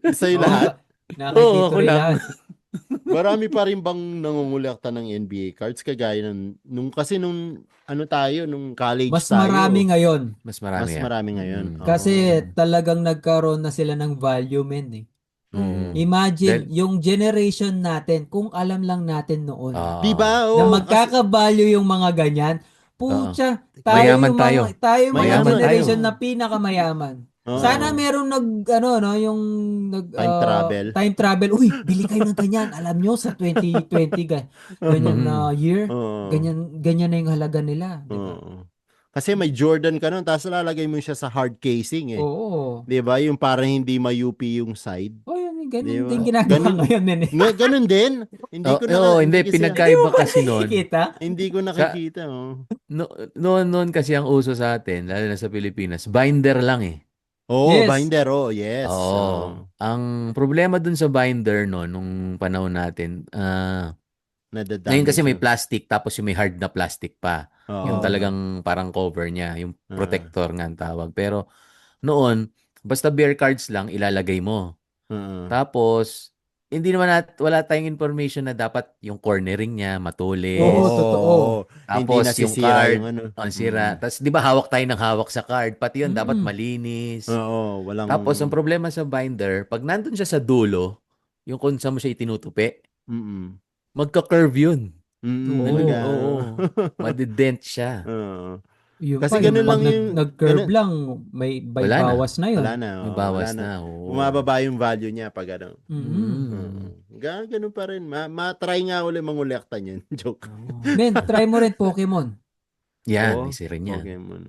Sa'yo lahat. Nakikita ako rin lang. lahat. Marami pa rin bang nangungulekta ng NBA cards kagaya nung tayo nung college Mas tayo. marami ngayon. Mas marami Mas yan. marami ngayon. Oo. Kasi talagang nagkaroon na sila ng value, men eh. Imagine, yung generation natin, kung alam lang natin noon, Di ba? na Oo, magkaka-value yung mga ganyan, pucha, Mayaman tayo. tayo mga Mayaman generation tayo. na pinakamayaman. Oo. Sana merong Time travel. time travel. Uy, bili kayo ng ganyan. Alam nyo, sa 2020, ganyan na year, Oo. ganyan na yung halaga nila. Diba? Oo. Kasi may Jordan ka nun, tapos lalagay mo siya sa hard casing eh. Oo. Di ba? Yung parang hindi mayupi yung side. Oh, yun, ganun Diba? din ginagawa ngayon din eh. Ganun din. Hindi ko Hindi, pinagkaiba kasi noon. Nakikita? Hindi ko nakikita. Noon kasi ang uso sa atin, lalo na sa Pilipinas, binder lang eh. Oo, Yes. binder. Oh, yes. Oo. Ang problema dun sa binder nung panahon natin, Nadadamage ngayon kasi may yun. plastic tapos yung may hard na plastic pa. Oo. Yung talagang parang cover niya, yung protector nga ang tawag. Pero noon, basta beer cards lang ilalagay mo. Oo. Tapos hindi naman wala tayong information na dapat yung cornering niya matulis. Oo, totoo. Hindi Tapos yung nasisira card, yung ano. ang sira. Tapos di ba hawak tayo ng hawak sa card? Pati yun dapat Mm. malinis. Oo, walang... Tapos ang problema sa binder, pag nandun siya sa dulo, yung kung saan mo siya itinutupi, Mm-mm. magka-curve yun. Mm-mm, Oo. talaga. Oo. Madident siya. Oo. Yun Kasi pa, yung ganun pag lang yung... nag-curve ganun- lang, may Wala na. bawas na yun. Wala na. May oo, bawas wala na. Oo. Bumababa yung value niya pag ano. Mm. Ganun pa rin. Ma-try nga ulit mangulekta niyan. Joke. Men, try mo rin Pokemon. Yan, Oo, isa rin yan. Pokemon.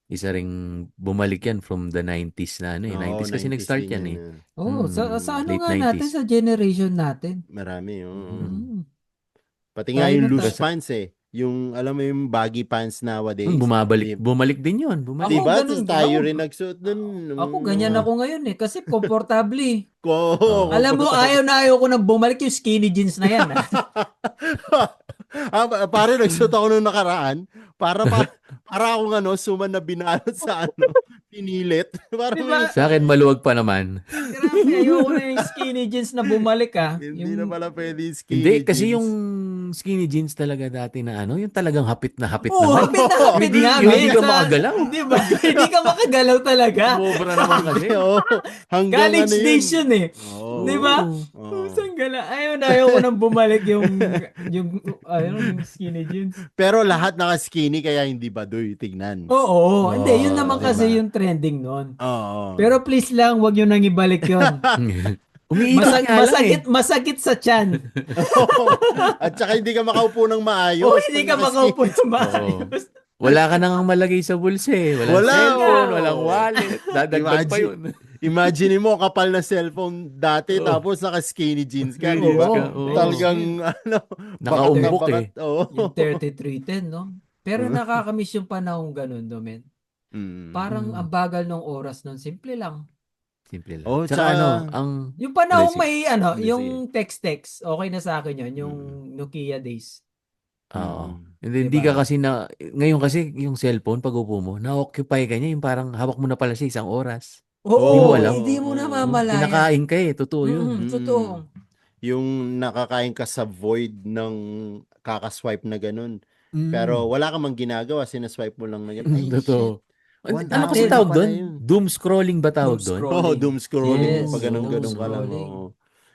Isa ring bumalik yan from the 90s na ano eh. Oo, 90s kasi 90s nag-start din yan eh. Oo, sa ano late nga natin, 90s. sa generation natin. Marami. Oo. Mm. Pati nga Tayo yung na loose tayo. pants eh. Yung, alam mo yung baggy pants nowadays. Bumalik din yun. Bumalik. Ako, Diba? ganun. Tayo Ako- rin nagsuot nun. Ako, ganyan ako ngayon eh. Kasi komportable. Oo. Alam mo, ayaw na ayaw ko nang bumalik yung skinny jeans na yan. Pare, nagsuot ako nung nakaraan. Para akong suman na binalot sa pinilit. Parang Diba? Sa akin, maluwag pa naman. Grabe, ayoko na yung skinny jeans na bumalik hindi na pala pwede yung skinny Hindi, kasi jeans. yung skinny jeans talaga dati na yung talagang hapit na hapit Oo, naman. hapit na hapit Hindi- nga. yung men, hindi ka sa- makagalaw. Di ba? Hindi ka makagalaw talaga. Sobra naman kasi. Oo. Hanggang College yun. days yun eh. Oo. Di ba? Oo. Saan gala? Ayaw ko nang bumalik yung skinny jeans. Pero lahat naka-skinny kaya hindi baduy. Tignan. Oo, hindi. Yun naman diba? kasi yung trending nun. Oo. Pero please lang, wag nyo nang ibalik yun. Umiikot nga lang eh. Masakit sa tiyan. At saka hindi ka makaupo ng maayos. O hindi ka pag makaupo naka-skinny. sa maayos. Wala ka nang malagay sa bulsa eh. Walang Wala, cellphone, oo. walang wallet. Dadagdag pa yun. Imagine mo, kapal na cellphone dati, tapos naka-skinny jeans ka, di ba? Oo. Talagang, Nakaumbok bakat. Oo. Yung 3310, no? Pero nakakamiss yung panahon ganun, no, men? Mm. Parang ang bagal ng oras nun. Simple lang. Simple lang. Oh, Tsaka tsaka- ang Yung panahon Sige. may, Sige. yung text-text, okay na sa akin yun. Yung Nokia days. Oo. Mm. Hindi Diba? ka kasi ngayon kasi yung cellphone pag upo mo, na-occupy ka niya, yung parang hawak mo na pala siya isang oras. Oo, Di mo alam. hindi mo na mamalayan. Kinakain ka eh, totoo yun. Totoo. Yung nakakain ka sa void ng kakaswipe na ganun. Mm. Pero wala ka mang ginagawa, sinaswipe mo lang na ganun. Ay, Totoo. shit. Ano kasi Dati, tawag pala doon? yun. Doom scrolling ba tawag Doom doon? scrolling. Oo, doom scrolling. Yes, Pag ganun doom ka lang. scrolling. Oo.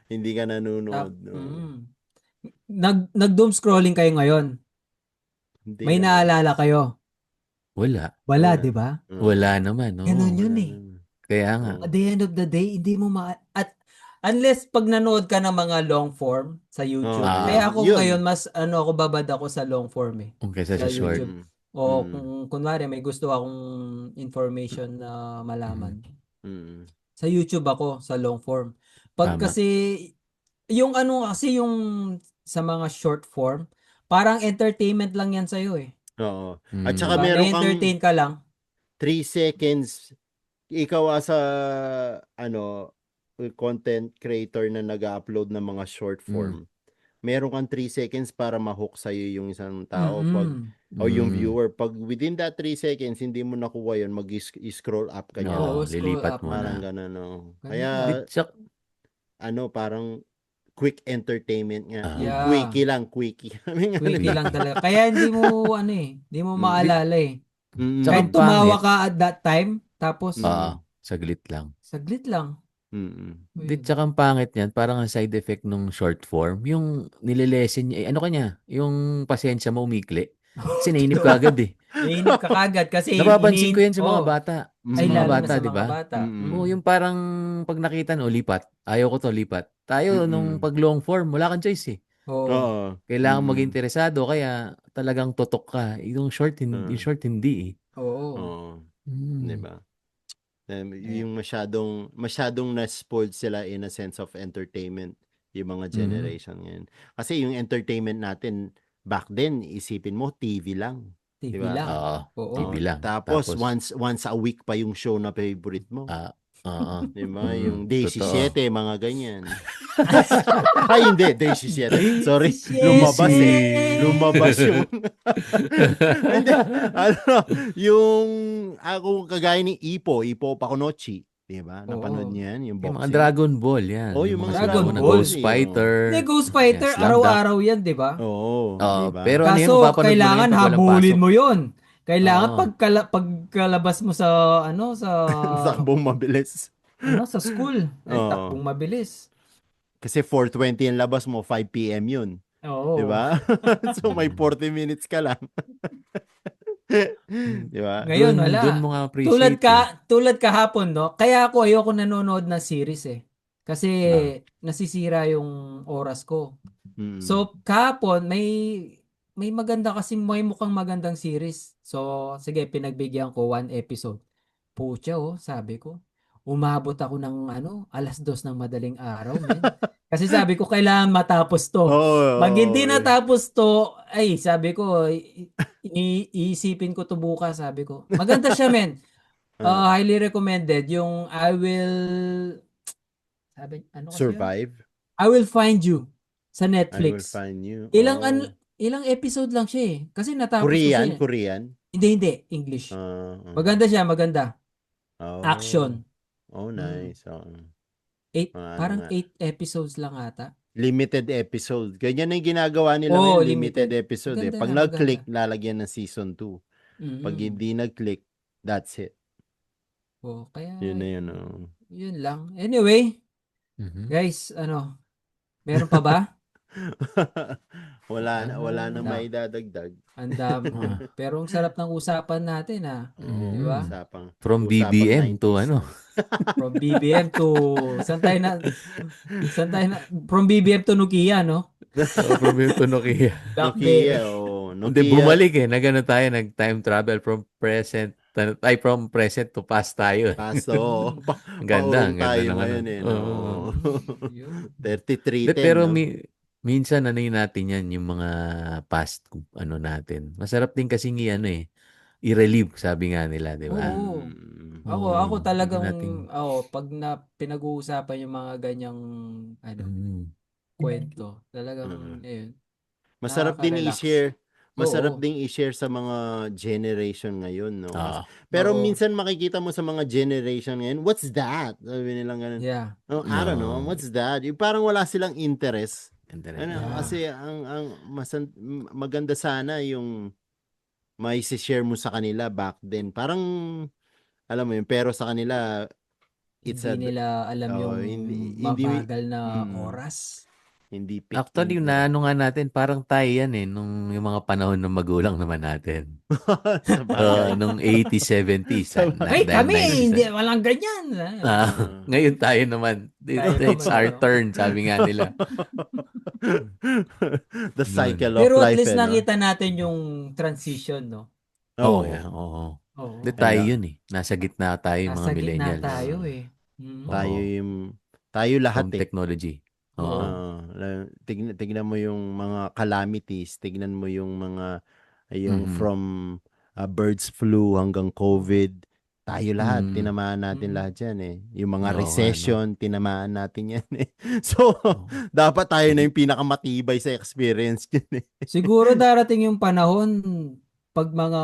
Hindi ka nanonood. No. Nag-doom scrolling kayo ngayon. Hindi May ka naalala kayo? Wala. Wala, Wala. di ba? Wala naman. No? Ganun yun eh. Kaya nga. At the end of the day, hindi mo at unless pag nanood ka ng mga long form sa YouTube. Ah, Kaya ako yun. ngayon mas ako babad ako sa long form eh. Kaysa Sa sa short. YouTube. O kung kunwari may gusto akong information na malaman. Sa YouTube ako sa long form. Pag Tama. kasi yung sa mga short form, parang entertainment lang yan sa'yo eh. Oo. At saka Diba? meron kang Na-entertain ka lang. 3 seconds. Ikaw as a content creator na nag-upload ng mga short form. Meron kang 3 seconds para ma-hook sa'yo yung isang tao. O yung viewer. Pag within that 3 seconds, hindi mo nakuha yun, mag-scroll up ka niya. Oo, No, scroll lilipat up. mo Parang na. gano'n, no. Ganun Kaya, parang quick entertainment nga. Yeah. Quickie lang, quickie. Quickie lang talaga. Kaya hindi mo hindi mo maalala eh. Mm. Tsaka Kahit tumawa ka at that time, tapos Saglit lang. saglit lang. Di, tsaka ang pangit niyan, parang ang side effect nung short form, yung nililesen niya, ano kanya, yung pasensya mo umikli. Kasi nainip ka agad eh. Nainip ka kagad kasi Napapansin ko yan sa mga bata. Ay, Sa mga lalo bata, na sa di mga ba? bata. Oo, yung parang pag nakita no, lipat. Ayaw ko to, lipat. Tayo, nung pag long form, wala kang choice eh. Oo. Kailangan mag-interesado, kaya talagang totok ka. Yung short, hindi eh. Oo. Di ba? Yung masyadong na-spoiled sila in a sense of entertainment yung mga generation ngayon. Kasi yung entertainment natin back then, isipin mo TV lang. TV Diba? lang. Oo, TV lang. Tapos once a week pa yung show na favorite mo. Diba? Yung Day 17, mga ganyan. Ay, hindi. Day 17. Sorry. Lumabas yung... Hindi. Yung ako kagaya ni Ipo Pakunochi. Di ba? Oo. Napanood niyo yan, yung Yung mga boxing? Dragon Ball, yan. Oh, Yung yung mga mga Dragon Dragon Ball. Ghost Fighter. Hindi, Ghost Fighter, Slam Dunk. araw-araw yan, di ba? Oo, Oo, di ba? pero ano yun, Kaso, mapapanood mo na kailangan yun pag walang habulin pasok. mo yun. Kailangan Oo. pagkalabas mo sa, Takbong mabilis. sa school. Oo. Takbong mabilis. Kasi 4:20 yung labas mo, 5 p.m. yun. Di Oo. ba? So may 40 minutes ka lang. Di ba? Ngayon, Doon wala. mo nga appreciate Tulad kahapon, no? Kaya ako ayoko nanonood ng series eh. Kasi Ah. nasisira yung oras ko. Mm. So, kahapon, may mukhang magandang series. So, sige, pinagbigyan ko 1 episode. Pucha, sabi ko. Umabot ako ng 2:00 ng madaling araw, men. Kasi sabi ko, kailangan matapos to. Oo, Pag hindi oo, natapos to, ay, sabi ko, iisipin ko to bukas, sabi ko. Maganda siya, men. Highly recommended. Yung ano kasi yun? Survive. I Will Find You sa I will Netflix. find you. Ilang episode lang siya eh. Kasi natapos ko Korean, siya eh. Korean. Hindi. English. Maganda siya, maganda. Oh. Action. Oh, nice. Oh. Parang nga. 8 episodes lang ata. Limited episode. Ganyan na yung ginagawa nila Oo, ngayon, limited limited. episode Maganda Pag na, nag-click, lalagyan ng season 2. Pag Mm. hindi nag-click, that's it. Kaya Yun na yun. yun lang. Anyway, guys, meron pa ba? wala na may dadagdag. Ang dami. Pero ang sarap ng usapan natin Di ba? From BBM to 90s. From BBM to from BBM to Nokia, no? From BBM to Nokia. Nokia, Hindi, bumalik nagano tayo, nag-time travel from present to past tayo. Paso. Ang ganda tayo ng ngayon ano. 3310. Pero no? minsan natin yan, yung mga past natin. Masarap din kasing i-relieve, sabi nga nila, di ba? Oo. Ako talagang, natin- pag pinag-uusapan yung mga ganyang, kwento, talagang, ayun. Masarap din nakaka-relax. i-share. Masarap Oo. ding i-share sa mga generation ngayon, no? Pero Oo. minsan makikita mo sa mga generation ngayon, what's that? Sabi nilang ganun. Yeah. I don't know, what's that? Yung parang wala silang interest. Yeah. Kasi maganda sana yung may share mo sa kanila back then. Parang alam mo yun, pero sa kanila Hindi nila alam yung mabagal na oras. Hindi Actually, yung naano nga natin, parang tayo yan nung yung mga panahon ng magulang naman natin. Nung 80s, 70s. Ay, kami, hindi, walang ganyan. Ngayon tayo naman. It's our turn, sabi nga nila. The cycle of Pero life. at least nakita natin yung transition, no? Oo. Oo. Tayo yun Nasa gitna tayo, yung mga Nasa gitna millennials. tayo Tayo lahat From technology. Tignan mo yung mga calamities, tignan mo yung mga from birds flu hanggang COVID. Tayo lahat, tinamaan natin lahat yan Yung mga recession, tinamaan natin yan So, dapat tayo na yung pinakamatibay sa experience yun Siguro darating yung panahon, pag mga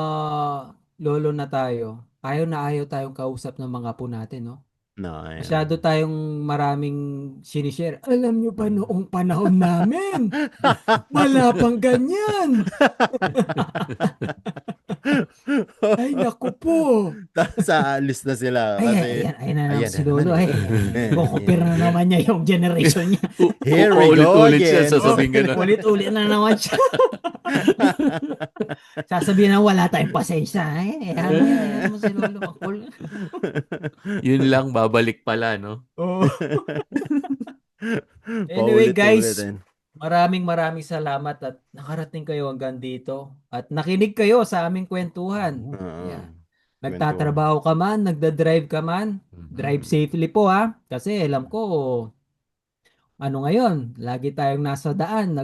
lolo na tayo, ayaw tayong kausap ng mga apo natin, no? No, Masyado tayong maraming sinishare. Alam nyo ba noong panahon namin? Wala pang ganyan. Ay, naku po. Sa alis na sila. Ayan na naman si Lolo. Kukupir na naman niya yung generation niya. Here we go Ulit siya, again. sasabihin ka na. Ulit-ulit na naman siya. Sasabihin na wala tayong pasensya. Ayan mo si Lolo. Yun lang, babalik pala, no? Anyway, guys, Paulit-ulit, maraming salamat at nakarating kayo hanggang dito at nakinig kayo sa aming kwentuhan. Nagtatrabaho ka man, nagda-drive ka man, drive safely po kasi alam ko ngayon, lagi tayong nasa daan,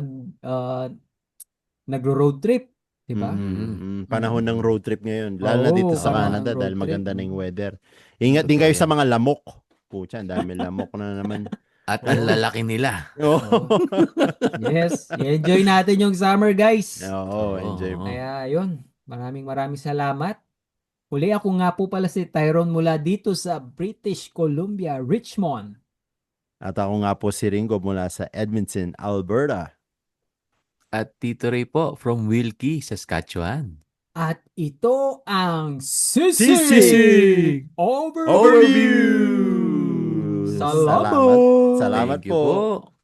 nagro-road trip, di ba? Panahon ng road trip ngayon. Lalo na dito sa Canada dahil maganda na yung weather. Ingat din kayo sa mga lamok. Pucha, ang dami lamok na naman. At ang lalaki nila. Yes, enjoy natin yung summer, guys. Enjoy mo. Kaya yun, maraming salamat. Uli ako nga po pala si Tyrone mula dito sa British Columbia, Richmond. At ako nga po si Ringo mula sa Edmonton, Alberta. At Tito Ray po from Wilkie, Saskatchewan. At ito ang Sisig Sisig Overview! Overview! Salamat! Salamat Thank you po. po.